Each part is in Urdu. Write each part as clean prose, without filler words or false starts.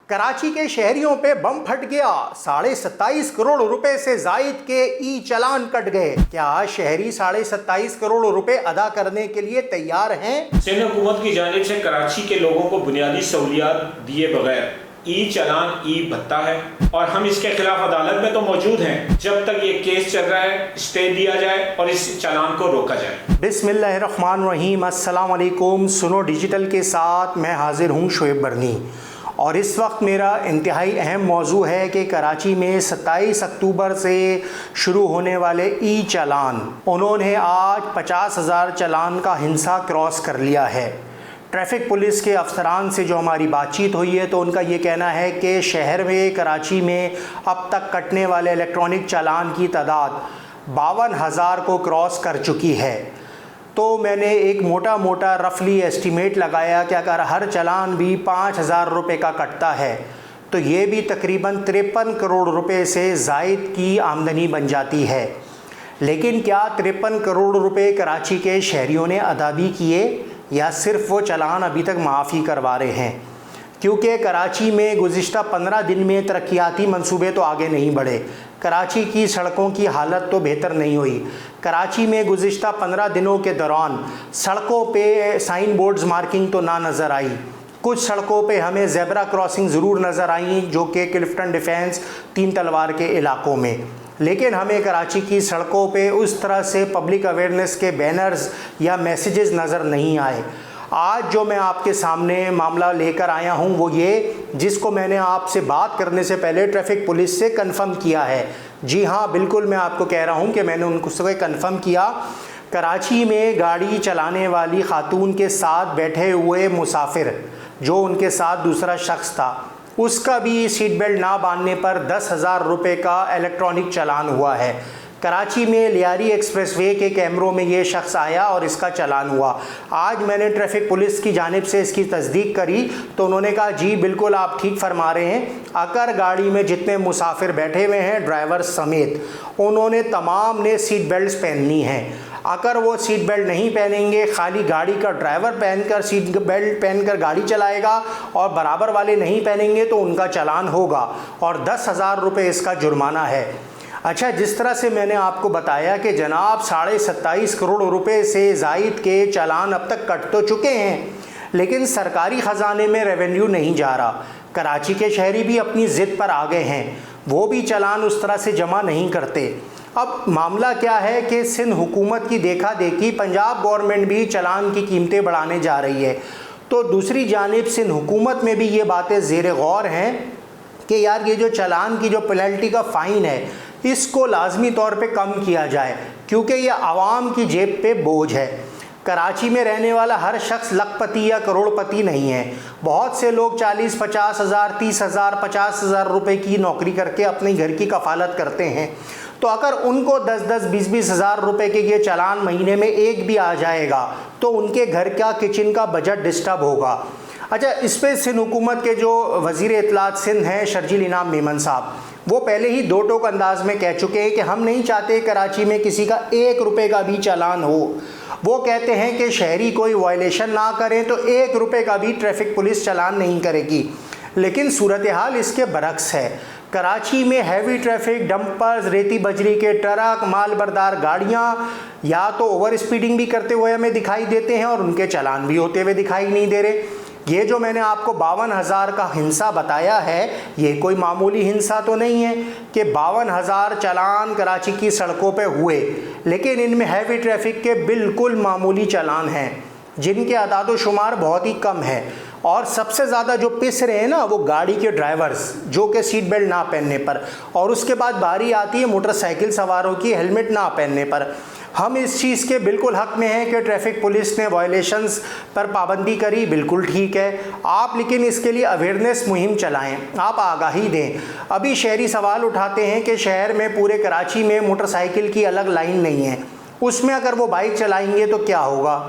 کراچی کے شہریوں پہ بم پھٹ گیا، 27.5 کروڑ روپے سے زائد کے ای چالان کٹ گئے۔ کیا شہری 27.5 کروڑ روپے ادا کرنے کے لیے تیار ہیں؟ سندھ حکومت کی جانب سے کراچی کے لوگوں کو بنیادی سہولیات دیے بغیر ای چالان ای بھتہ ہے اور ہم اس کے خلاف عدالت میں تو موجود ہیں جب تک یہ کیس چل رہا ہے اسٹے دیا جائے اور اس چالان کو روکا جائے۔ بسم اللہ الرحمن الرحیم۔ السلام علیکم۔ سنو ڈیجیٹل کے ساتھ میں حاضر ہوں شعیب برنی، اور اس وقت میرا انتہائی اہم موضوع ہے کہ کراچی میں 27 اکتوبر سے شروع ہونے والے ای چالان، انہوں نے آج 50,000 چالان کا ہنسا کراس کر لیا ہے۔ ٹریفک پولیس کے افسران سے جو ہماری بات چیت ہوئی ہے تو ان کا یہ کہنا ہے کہ شہر میں کراچی میں اب تک کٹنے والے الیکٹرانک چالان کی تعداد 52,000 کو کراس کر چکی ہے۔ تو میں نے ایک موٹا رفلی ایسٹیمیٹ لگایا کہ اگر ہر چالان بھی 5,000 روپے کا کٹتا ہے تو یہ بھی تقریباً 53 کروڑ روپے سے زائد کی آمدنی بن جاتی ہے۔ لیکن کیا 53 کروڑ روپے کراچی کے شہریوں نے ادا بھی کیے یا صرف وہ چالان ابھی تک معافی کروا رہے ہیں؟ کیونکہ کراچی میں گزشتہ 15 دن میں ترقیاتی منصوبے تو آگے نہیں بڑھے، کراچی کی سڑکوں کی حالت تو بہتر نہیں ہوئی۔ کراچی میں گزشتہ 15 دنوں کے دوران سڑکوں پہ سائن بورڈز مارکنگ تو نہ نظر آئی، کچھ سڑکوں پہ ہمیں زیبرا کراسنگ ضرور نظر آئیں جو کہ کلفٹن ڈیفینس 3 تلوار کے علاقوں میں، لیکن ہمیں کراچی کی سڑکوں پہ اس طرح سے پبلک اویئرنیس کے بینرز یا میسیجز نظر نہیں آئے۔ آج جو میں آپ کے سامنے معاملہ لے کر آیا ہوں وہ یہ، جس کو میں نے آپ سے بات کرنے سے پہلے ٹریفک پولیس سے کنفرم کیا ہے۔ جی ہاں، بالکل میں آپ کو کہہ رہا ہوں کہ میں نے ان کو کنفرم کیا۔ کراچی میں گاڑی چلانے والی خاتون کے ساتھ بیٹھے ہوئے مسافر جو ان کے ساتھ دوسرا شخص تھا، اس کا بھی سیٹ بیلٹ نہ باندھنے پر 10,000 روپے کا الیکٹرانک چالان ہوا ہے۔ کراچی میں لیاری ایکسپریس وے کے کیمروں میں یہ شخص آیا اور اس کا چالان ہوا۔ آج میں نے ٹریفک پولیس کی جانب سے اس کی تصدیق کری تو انہوں نے کہا جی بالکل آپ ٹھیک فرما رہے ہیں، اگر گاڑی میں جتنے مسافر بیٹھے ہوئے ہیں ڈرائیور سمیت، انہوں نے تمام نے سیٹ بیلٹس پہننی ہیں۔ اگر وہ سیٹ بیلٹ نہیں پہنیں گے، خالی گاڑی کا ڈرائیور پہن کر سیٹ بیلٹ پہن کر گاڑی چلائے گا اور برابر والے نہیں پہنیں گے تو ان کا چالان ہوگا اور 10,000 روپے اس کا جرمانہ ہے۔ اچھا، جس طرح سے میں نے آپ کو بتایا کہ جناب 27.5 کروڑ روپے سے زائد کے چالان اب تک کٹ تو چکے ہیں، لیکن سرکاری خزانے میں ریونیو نہیں جا رہا۔ کراچی کے شہری بھی اپنی ضد پر آ گئے ہیں، وہ بھی چالان اس طرح سے جمع نہیں کرتے۔ اب معاملہ کیا ہے کہ سندھ حکومت کی دیکھا دیکھی پنجاب گورنمنٹ بھی چالان کی قیمتیں بڑھانے جا رہی ہے، تو دوسری جانب سندھ حکومت میں بھی یہ باتیں زیر غور ہیں کہ یار یہ جو چالان کی جو پینلٹی کا فائن ہے اس کو لازمی طور پہ کم کیا جائے، کیونکہ یہ عوام کی جیب پہ بوجھ ہے۔ کراچی میں رہنے والا ہر شخص لاکھ پتی یا کروڑ پتی نہیں ہے۔ بہت سے لوگ 40-50 ہزار 30 ہزار 50 ہزار روپے کی نوکری کر کے اپنے گھر کی کفالت کرتے ہیں، تو اگر ان کو 10-20 ہزار روپے کے یہ چالان مہینے میں ایک بھی آ جائے گا تو ان کے گھر کا کچن کا بجٹ ڈسٹرب ہوگا۔ اچھا، اس پہ سندھ حکومت کے جو وزیر اطلاعات سندھ ہیں شرجیل انعام میمن صاحب، وہ پہلے ہی دو ٹوک انداز میں کہہ چکے ہیں کہ ہم نہیں چاہتے کراچی میں کسی کا 1 روپے کا بھی چالان ہو۔ وہ کہتے ہیں کہ شہری کوئی وائلیشن نہ کریں تو 1 روپے کا بھی ٹریفک پولیس چالان نہیں کرے گی، لیکن صورتحال اس کے برعکس ہے۔ کراچی میں ہیوی ٹریفک، ڈمپرز، ریتی بجری کے ٹرک، مال بردار گاڑیاں یا تو اوور اسپیڈنگ بھی کرتے ہوئے ہمیں دکھائی دیتے ہیں اور ان کے چالان بھی ہوتے ہوئے دکھائی نہیں دے رہے۔ یہ جو میں نے آپ کو 52,000 کا ہنسا بتایا ہے، یہ کوئی معمولی ہنسا تو نہیں ہے کہ 52,000 چالان کراچی کی سڑکوں پہ ہوئے، لیکن ان میں ہیوی ٹریفک کے بالکل معمولی چالان ہیں جن کے اعداد و شمار بہت ہی کم ہے، اور سب سے زیادہ جو پس رہے ہیں نا وہ گاڑی کے ڈرائیورز جو کہ سیٹ بیلٹ نہ پہننے پر، اور اس کے بعد باری آتی ہے موٹر سائیکل سواروں کی ہیلمٹ نہ پہننے پر۔ ہم اس چیز کے بالکل حق میں ہیں کہ ٹریفک پولیس نے وائلیشنز پر پابندی کری، بالکل ٹھیک ہے آپ، لیکن اس کے لیے اویئرنیس مہم چلائیں، آپ آگاہی دیں۔ ابھی شہری سوال اٹھاتے ہیں کہ شہر میں پورے کراچی میں موٹر سائیکل کی الگ لائن نہیں ہے، اس میں اگر وہ بائک چلائیں گے تو کیا ہوگا؟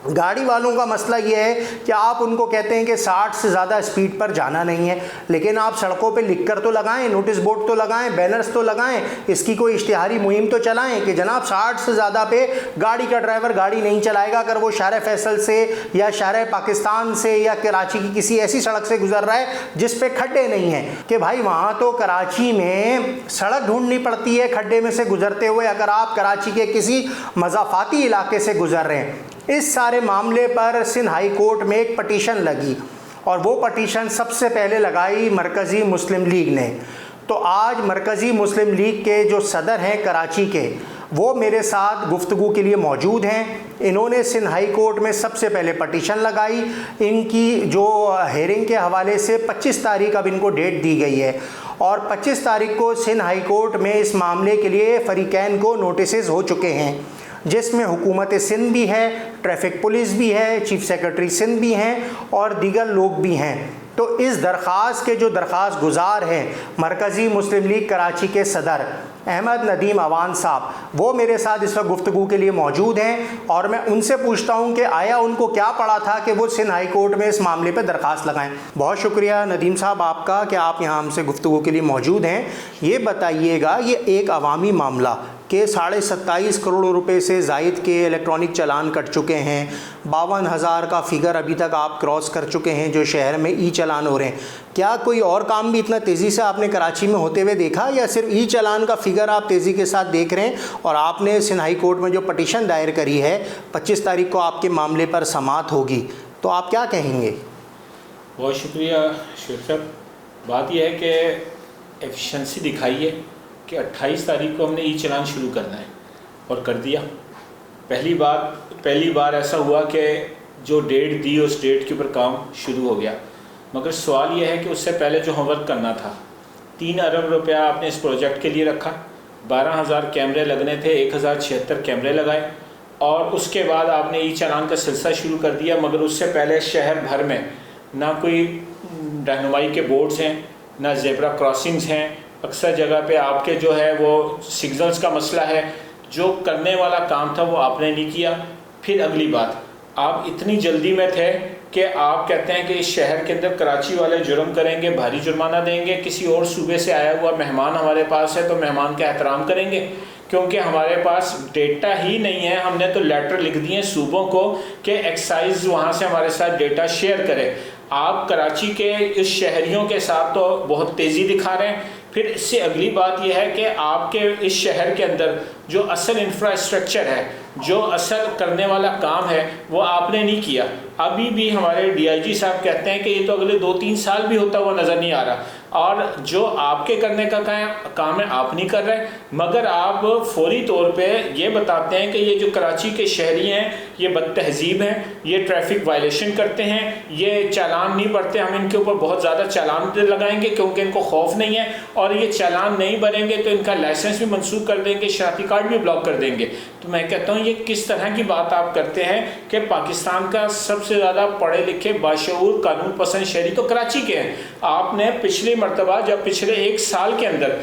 گاڑی والوں کا مسئلہ یہ ہے کہ آپ ان کو کہتے ہیں کہ 60 سے زیادہ اسپیڈ پر جانا نہیں ہے، لیکن آپ سڑکوں پہ لکھ کر تو لگائیں، نوٹس بورڈ تو لگائیں، بینرز تو لگائیں، اس کی کوئی اشتہاری مہم تو چلائیں کہ جناب 60 سے زیادہ پہ گاڑی کا ڈرائیور گاڑی نہیں چلائے گا اگر وہ شارع فیصل سے یا شارع پاکستان سے یا کراچی کی کسی ایسی سڑک سے گزر رہا ہے جس پہ کھڈے نہیں ہیں، کہ بھائی وہاں تو کراچی میں سڑک ڈھونڈنی پڑتی ہے کھڈے میں سے گزرتے ہوئے اگر آپ کراچی کے کسی مضافاتی علاقے سے گزر رہے ہیں۔ اس سارے معاملے پر سندھ ہائی کورٹ میں ایک پٹیشن لگی، اور وہ پٹیشن سب سے پہلے لگائی مرکزی مسلم لیگ نے۔ تو آج مرکزی مسلم لیگ کے جو صدر ہیں کراچی کے، وہ میرے ساتھ گفتگو کے لیے موجود ہیں۔ انہوں نے سندھ ہائی کورٹ میں سب سے پہلے پٹیشن لگائی، ان کی جو ہیئرنگ کے حوالے سے 25 تاریخ اب ان کو ڈیٹ دی گئی ہے، اور 25 تاریخ کو سندھ ہائی کورٹ میں اس معاملے کے لیے فریقین کو نوٹسز ہو چکے ہیں، جس میں حکومت سندھ بھی ہے، ٹریفک پولیس بھی ہے، چیف سیکرٹری سندھ بھی ہیں اور دیگر لوگ بھی ہیں۔ تو اس درخواست کے جو درخواست گزار ہیں مرکزی مسلم لیگ کراچی کے صدر احمد ندیم اوان صاحب، وہ میرے ساتھ اس وقت گفتگو کے لیے موجود ہیں، اور میں ان سے پوچھتا ہوں کہ آیا ان کو کیا پڑا تھا کہ وہ سندھ ہائی کورٹ میں اس معاملے پہ درخواست لگائیں۔ بہت شکریہ ندیم صاحب آپ کا کہ آپ یہاں ہم سے گفتگو کے لیے موجود ہیں۔ یہ بتائیے گا، یہ ایک عوامی معاملہ کہ 27.5 کروڑ روپے سے زائد کے الیکٹرانک چالان کٹ چکے ہیں، 52,000 کا فگر ابھی تک آپ کراس کر چکے ہیں جو شہر میں ای چالان ہو رہے ہیں۔ کیا کوئی اور کام بھی اتنا تیزی سے آپ نے کراچی میں ہوتے ہوئے دیکھا، یا صرف ای چالان کا فگر آپ تیزی کے ساتھ دیکھ رہے ہیں؟ اور آپ نے سندھ ہائی کورٹ میں جو پٹیشن دائر کری ہے 25 تاریخ کو آپ کے معاملے پر سماعت ہوگی، تو آپ کیا کہیں گے؟ بہت شکریہ شیخ صاحب۔ بات یہ ہے کہ ایفیشنسی دکھائی ہے کہ 28 تاریخ کو ہم نے ای چلان شروع کرنا ہے، اور کر دیا۔ پہلی بار ایسا ہوا کہ جو ڈیٹ دی اس ڈیٹ کے اوپر کام شروع ہو گیا، مگر سوال یہ ہے کہ اس سے پہلے جو ہوم ورک کرنا تھا، 3 ارب روپیہ آپ نے اس پروجیکٹ کے لیے رکھا، 12,000 کیمرے لگنے تھے، 1,076 کیمرے لگائے، اور اس کے بعد آپ نے ای چلان کا سلسلہ شروع کر دیا، مگر اس سے پہلے شہر بھر میں نہ کوئی رہنمائی کے بورڈز ہیں، نہ زیبرا کراسنگز ہیں، اکثر جگہ پہ آپ کے جو ہے وہ سگنلز کا مسئلہ ہے، جو کرنے والا کام تھا وہ آپ نے نہیں کیا۔ پھر اگلی بات، آپ اتنی جلدی میں تھے کہ آپ کہتے ہیں کہ اس شہر کے اندر کراچی والے جرم کریں گے، بھاری جرمانہ دیں گے، کسی اور صوبے سے آیا ہوا مہمان ہمارے پاس ہے تو مہمان کا احترام کریں گے، کیونکہ ہمارے پاس ڈیٹا ہی نہیں ہے۔ ہم نے تو لیٹر لکھ دیے صوبوں کو کہ ایکسائز وہاں سے ہمارے ساتھ ڈیٹا شیئر کرے۔ آپ کراچی کے اس شہریوں کے ساتھ تو بہت تیزی دکھا رہے ہیں۔ پھر اس سے اگلی بات یہ ہے کہ آپ کے اس شہر کے اندر جو اصل انفراسٹرکچر ہے، جو اصل کرنے والا کام ہے، وہ آپ نے نہیں کیا۔ ابھی بھی ہمارے ڈی آئی جی صاحب کہتے ہیں کہ یہ تو اگلے 2-3 سال بھی ہوتا ہوا نظر نہیں آ رہا، اور جو آپ کے کرنے کا کام ہے آپ نہیں کر رہے، مگر آپ فوری طور پہ یہ بتاتے ہیں کہ یہ جو کراچی کے شہری ہیں یہ بد تہذیب ہیں، یہ ٹریفک وائلیشن کرتے ہیں، یہ چالان نہیں بھرتے، ہم ان کے اوپر بہت زیادہ چالان لگائیں گے کیونکہ ان کو خوف نہیں ہے، اور یہ چالان نہیں بھریں گے تو ان کا لائسنس بھی منسوخ کر دیں گے، شناختی کارڈ بھی بلاک کر دیں گے۔ تو میں کہتا ہوں یہ کس طرح کی بات آپ کرتے ہیں کہ پاکستان کا سب سے زیادہ پڑھے لکھے باشعور قانون پسند شہری تو کراچی کے ہیں۔ آپ نے پچھلی مرتبہ جب پچھلے 1 سال کے اندر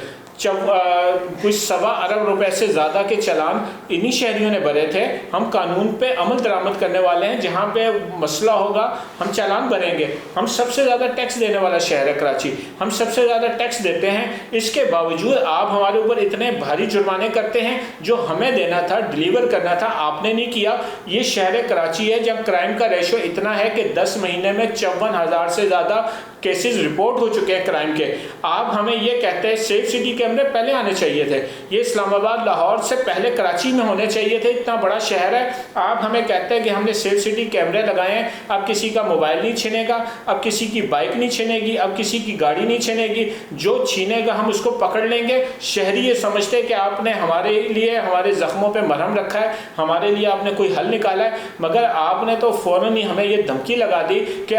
کچھ 1.25 ارب روپے سے زیادہ کے چالان انہی شہریوں نے بھرے تھے۔ ہم قانون پہ عمل درآمد کرنے والے ہیں، جہاں پہ مسئلہ ہوگا ہم چالان بھریں گے۔ ہم سب سے زیادہ ٹیکس دینے والا شہر ہے کراچی، ہم سب سے زیادہ ٹیکس دیتے ہیں، اس کے باوجود آپ ہمارے اوپر اتنے بھاری جرمانے کرتے ہیں۔ جو ہمیں دینا تھا، ڈلیور کرنا تھا، آپ نے نہیں کیا۔ یہ شہر کراچی ہے جب کرائم کا ریشو اتنا ہے کہ 10 مہینے میں 54,000 سے زیادہ کیسز رپورٹ ہو چکے ہیں کرائم کے۔ آپ ہمیں یہ کہتے ہیں سیف سٹی کیمرے پہلے آنے چاہیے تھے، یہ اسلام آباد لاہور سے پہلے کراچی میں ہونے چاہیے تھے، اتنا بڑا شہر ہے۔ آپ ہمیں کہتے ہیں کہ ہم نے سیف سٹی کیمرے لگائے ہیں، اب کسی کا موبائل نہیں چھینے گا، اب کسی کی بائک نہیں چھینے گی، اب کسی کی گاڑی نہیں چھینے گی، جو چھینے گا ہم اس کو پکڑ لیں گے۔ شہری یہ سمجھتے ہیں کہ آپ نے ہمارے لیے ہمارے زخموں پہ مرہم رکھا ہے، ہمارے لیے آپ نے کوئی حل نکالا ہے، مگر آپ نے تو فوراً ہی ہمیں یہ دھمکی لگا دی کہ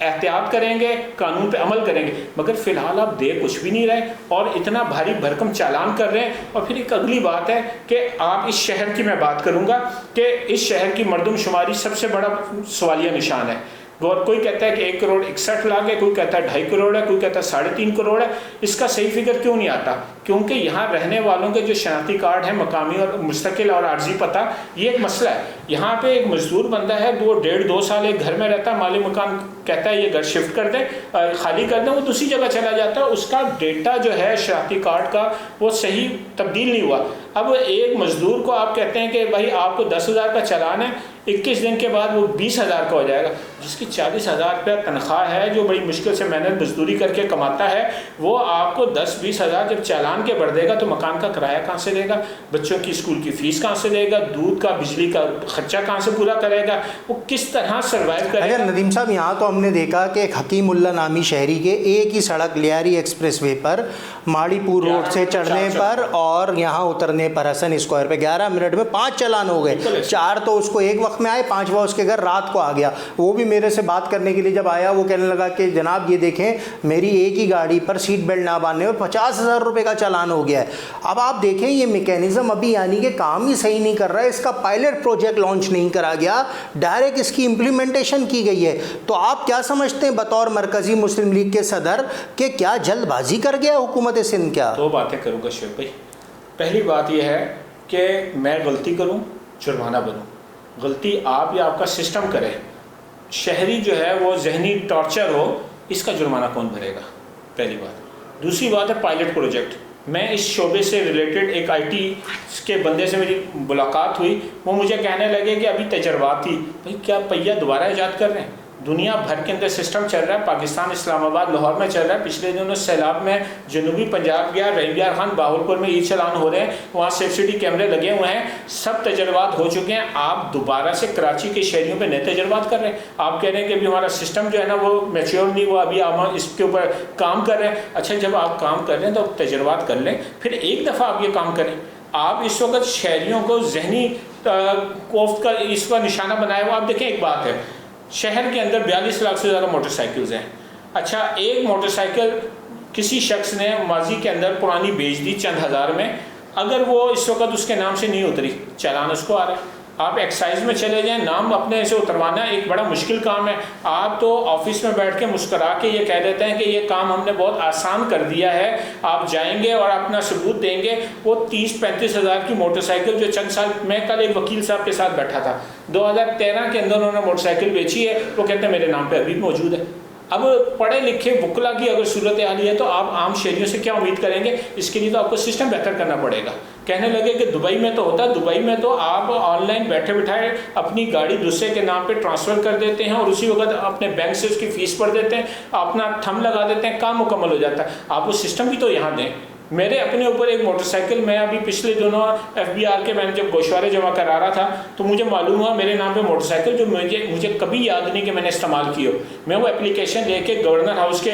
احتیاط کریں گے, قانون پہ عمل کریں گے, مگر فی الحال آپ دے کچھ بھی نہیں رہے اور اتنا بھاری بھرکم چالان کر رہے ہیں. اور پھر ایک اگلی بات ہے کہ آپ اس شہر کی میں بات کروں گا کہ اس شہر کی مردم شماری سب سے بڑا سوالیہ نشان ہے. کوئی کہتا ہے کہ 1,61,00,000 ہے, کوئی کہتا ہے 2.5 کروڑ ہے, کوئی کہتا ہے 3.5 کروڑ ہے. اس کا صحیح فگر کیوں نہیں آتا؟ کیونکہ یہاں رہنے والوں کے جو شناختی کارڈ ہیں مقامی اور مستقل اور عارضی پتہ, یہ ایک مسئلہ ہے. یہاں پہ ایک مزدور بندہ ہے, 1.5-2 سال ایک گھر میں رہتا ہے, مالک مکان کہتا ہے یہ گھر شفٹ کر دیں, خالی کر دیں, وہ دوسری جگہ چلا جاتا ہے, اس کا ڈیٹا جو ہے شناختی کارڈ کا وہ صحیح تبدیل نہیں ہوا. اب ایک مزدور کو آپ کہتے ہیں کہ بھائی آپ کو 10,000 کا چالان ہے, 21 دن کے بعد وہ 20,000 کا ہو جائے گا, جس کی 40,000 روپیہ تنخواہ ہے, جو بڑی مشکل سے محنت مزدوری کر کے کماتا ہے, وہ آپ کو 10-20,000 جب چالان کے بڑھ دے گا تو مکان کا کرایہ کہاں سے دے گا, بچوں کی اسکول کی فیس کہاں سے دے گا, دودھ کا بجلی کا خرچہ کہاں سے پورا کرے گا, وہ کس طرح سروائیو کرے گا. اگر ندیم صاحب یہاں تو ہم نے دیکھا کہ ایک حکیم اللہ نامی شہری کے ایک ہی سڑک لیاری ایکسپریس وے پر ماڑی پور روڈ سے چڑھنے پر اور یہاں اترنے پر حسن اسکوائر پہ 11 منٹ میں 5 چالان ہو گئے. 4 تو اس کو ایک وقت میں آئے, 5واں اس کے گھر رات کو آ گیا. وہ بھی میرے سے بات کرنے کے لیے جب آیا وہ کہنے لگا کہ جناب یہ دیکھیں میری ایک ہی گاڑی پر سیٹ بیلٹ نہ باندھنے اور 50,000 روپے کا چالان ہو گیا ہے. اب آپ دیکھیں یہ میکینزم ابھی یعنی کہ کام ہی صحیح نہیں کر رہا ہے, اس کا پائلٹ پروجیکٹ لانچ نہیں کرا گیا, ڈائریکٹ اس کی امپلیمنٹیشن کی گئی ہے. تو آپ کیا سمجھتے ہیں بطور مرکزی مسلم لیگ کے صدر کہ کیا جلد بازی کر گیا حکومت سندھ؟ کیا 2 باتیں کروں گا شعیب بھائی. پہلی بات یہ ہے کہ میں غلطی کروں جرمانہ بنوں, غلطی آپ یا آپ کا سسٹم کرے, شہری جو ہے وہ ذہنی ٹارچر ہو, اس کا جرمانہ کون بھرے گا؟ پہلی بات. دوسری بات ہے پائلٹ پروجیکٹ. میں اس شعبے سے ریلیٹڈ ایک آئی ٹی کے بندے سے میری ملاقات ہوئی, وہ مجھے کہنے لگے کہ ابھی تجربات تھی. بھائی کیا پہیہ دوبارہ ایجاد کر رہے ہیں؟ دنیا بھر کے اندر سسٹم چل رہا ہے, پاکستان اسلام آباد لاہور میں چل رہا ہے. پچھلے دنوں سیلاب میں جنوبی پنجاب گیا, رحیم یار خان باولپور میں ای چالان ہو رہے ہیں, وہاں سبسڈی کیمرے لگے ہوئے ہیں, سب تجربات ہو چکے ہیں. آپ دوبارہ سے کراچی کے شہریوں پہ نئے تجربات کر رہے ہیں. آپ کہہ رہے ہیں کہ ابھی ہمارا سسٹم جو ہے نا وہ میچیور نہیں ہوا, ابھی آپ اس کے اوپر کام کر رہے ہیں. اچھا جب آپ کام کر رہے ہیں تو تجربات کر لیں, پھر ایک دفعہ آپ یہ کام کریں. آپ اس وقت شہریوں کو ذہنی کوفت کا اس کا نشانہ بنائے ہوا. آپ دیکھیں ایک بات ہے, شہر کے اندر 42 لاکھ سے زیادہ موٹر سائیکلز ہیں. اچھا ایک موٹر سائیکل کسی شخص نے ماضی کے اندر پرانی بیچ دی چند ہزار میں, اگر وہ اس وقت اس کے نام سے نہیں اتری, چالان اس کو آ رہا ہے. آپ ایکسائز میں چلے جائیں, نام اپنے سے اتروانا ایک بڑا مشکل کام ہے. آپ تو آفس میں بیٹھ کے مسکرا کے یہ کہہ دیتے ہیں کہ یہ کام ہم نے بہت آسان کر دیا ہے, آپ جائیں گے اور اپنا ثبوت دیں گے. وہ 30-35 ہزار کی موٹر سائیکل جو چند سال, میں کل ایک وکیل صاحب کے ساتھ بیٹھا تھا, 2013 کے اندر انہوں نے موٹر سائیکل بیچی ہے, وہ کہتے ہیں میرے نام پہ ابھی موجود ہے. اب پڑھے لکھے وکلا کی اگر صورت حال ہے تو آپ عام شہریوں سے کیا امید کریں گے؟ اس کے لیے تو آپ کو سسٹم بہتر کرنا پڑے گا. کہنے لگے کہ دبئی میں تو ہوتا ہے, دبئی میں تو آپ آن لائن بیٹھے بٹھائے اپنی گاڑی دوسرے کے نام پہ ٹرانسفر کر دیتے ہیں اور اسی وقت اپنے بینک سے اس کی فیس بھر دیتے ہیں, اپنا تھم لگا دیتے ہیں, کام مکمل ہو جاتا ہے. آپ وہ سسٹم بھی تو یہاں دیں. میرے اپنے اوپر ایک موٹر سائیکل, میں ابھی پچھلے دنوں FBR کے میں نے جب گوشوارے جمع کرا رہا تھا تو مجھے معلوم ہوا میرے نام پہ موٹر سائیکل جو مجھے کبھی یاد نہیں کہ میں نے استعمال کی ہو. میں وہ اپلیکیشن لے کے گورنر ہاؤس کے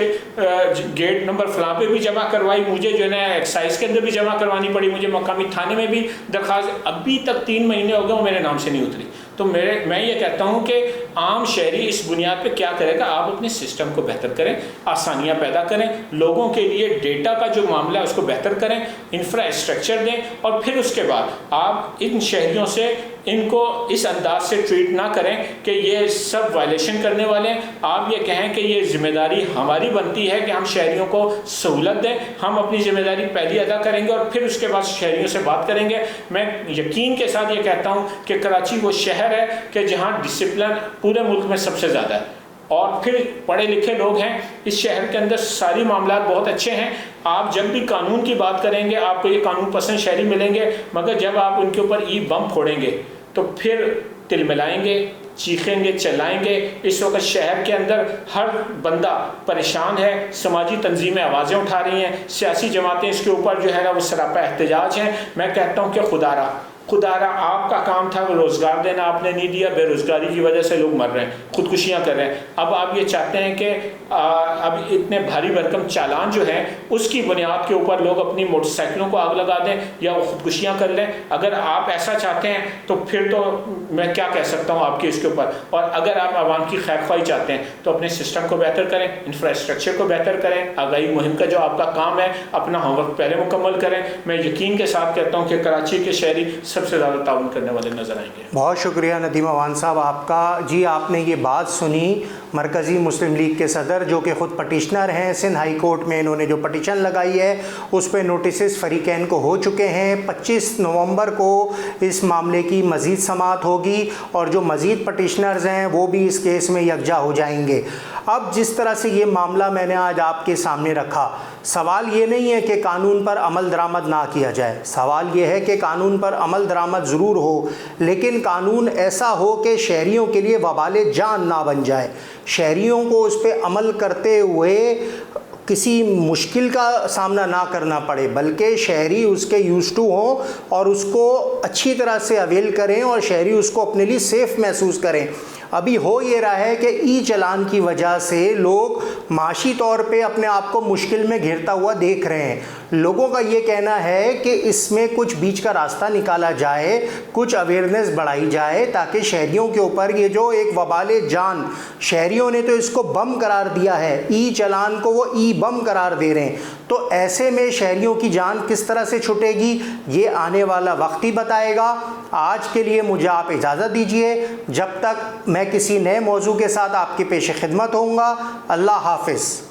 گیٹ نمبر فلاں پہ بھی جمع کروائی, مجھے جو ہے نا ایکسائز کے اندر بھی جمع کروانی پڑی, مجھے مقامی تھانے میں بھی درخواست, ابھی تک 3 مہینے ہو گئے وہ میرے نام سے نہیں اتری. تو میں یہ کہتا ہوں کہ عام شہری اس بنیاد پہ کیا کرے گا؟ آپ اپنے سسٹم کو بہتر کریں, آسانیاں پیدا کریں, لوگوں کے لیے ڈیٹا کا جو معاملہ ہے اس کو بہتر کریں, انفراسٹرکچر دیں, اور پھر اس کے بعد آپ ان شہریوں سے ان کو اس انداز سے ٹریٹ نہ کریں کہ یہ سب وائلیشن کرنے والے ہیں. آپ یہ کہیں کہ یہ ذمہ داری ہماری بنتی ہے کہ ہم شہریوں کو سہولت دیں, ہم اپنی ذمہ داری پہلی ادا کریں گے اور پھر اس کے بعد شہریوں سے بات کریں گے. میں یقین کے ساتھ یہ کہتا ہوں کہ کراچی وہ شہر ہے کہ جہاں ڈسپلن پورے ملک میں سب سے زیادہ ہے, اور پھر پڑھے لکھے لوگ ہیں اس شہر کے اندر, ساری معاملات بہت اچھے ہیں. آپ جب بھی قانون کی بات کریں گے آپ کو یہ قانون پسند شہری ملیں گے, مگر جب آپ ان کے اوپر ای بم پھوڑیں گے تو پھر تل ملائیں گے, چیخیں گے, چلائیں گے. اس وقت شہر کے اندر ہر بندہ پریشان ہے, سماجی تنظیمیں آوازیں اٹھا رہی ہیں, سیاسی جماعتیں اس کے اوپر جو ہے نا وہ سراپا احتجاج ہیں. میں کہتا ہوں کہ خدا را خدا را آپ کا کام تھا روزگار دینا، آپ نے نہیں دیا، بے روزگاری کی وجہ سے لوگ مر رہے ہیں، خودکشیاں کر رہے ہیں. اب آپ یہ چاہتے ہیں کہ اب اتنے بھاری بھرکم چالان جو ہیں اس کی بنیاد کے اوپر لوگ اپنی موٹر سائیکلوں کو آگ لگا دیں یا وہ خودکشیاں کر لیں. اگر آپ ایسا چاہتے ہیں تو پھر تو میں کیا کہہ سکتا ہوں آپ کے اس کے اوپر. اور اگر آپ عوام کی خیر خواہی چاہتے ہیں تو اپنے سسٹم کو بہتر کریں، انفراسٹرکچر کو بہتر کریں، آگاہی مہم کا جو آپ کا کام ہے اپنا ہوم ورک پہلے مکمل کریں. میں یقین کے ساتھ کہتا ہوں کہ کراچی کے شہری سب سے زیادہ تعاون کرنے والے نظر آئیں گے. بہت شکریہ ندیم عوان صاحب آپ کا. جی آپ نے یہ بات سنی مرکزی مسلم لیگ کے صدر جو کہ خود پٹیشنر ہیں، سندھ ہائی کورٹ میں انہوں نے جو پٹیشن لگائی ہے اس پہ نوٹسز فریقین کو ہو چکے ہیں. 25 نومبر کو اس معاملے کی مزید سماعت ہوگی اور جو مزید پٹیشنرز ہیں وہ بھی اس کیس میں یکجا ہو جائیں گے. اب جس طرح سے یہ معاملہ میں نے آج آپ کے سامنے رکھا، سوال یہ نہیں ہے کہ قانون پر عمل درآمد نہ کیا جائے، سوال یہ ہے کہ قانون پر عمل درآمد ضرور ہو لیکن قانون ایسا ہو کہ شہریوں کے لیے وبال جان نہ بن جائے، شہریوں کو اس پہ عمل کرتے ہوئے کسی مشکل کا سامنا نہ کرنا پڑے، بلکہ شہری اس کے یوز ٹو ہوں اور اس کو اچھی طرح سے اویل کریں اور شہری اس کو اپنے لیے سیف محسوس کریں. ابھی ہو یہ رہا ہے کہ ای چلان کی وجہ سے لوگ معاشی طور پہ اپنے آپ کو مشکل میں گھرتا ہوا دیکھ رہے ہیں. لوگوں کا یہ کہنا ہے کہ اس میں کچھ بیچ کا راستہ نکالا جائے، کچھ اویئرنیس بڑھائی جائے تاکہ شہریوں کے اوپر یہ جو ایک وبال جان، شہریوں نے تو اس کو بم قرار دیا ہے، ای چلان کو وہ ای بم قرار دے رہے ہیں، تو ایسے میں شہریوں کی جان کس طرح سے چھٹے گی یہ آنے والا وقت ہی بتائے گا. آج کے لیے مجھے آپ اجازت دیجیے، جب تک میں کسی نئے موضوع کے ساتھ آپ کے پیش خدمت ہوں گا. اللہ حافظ.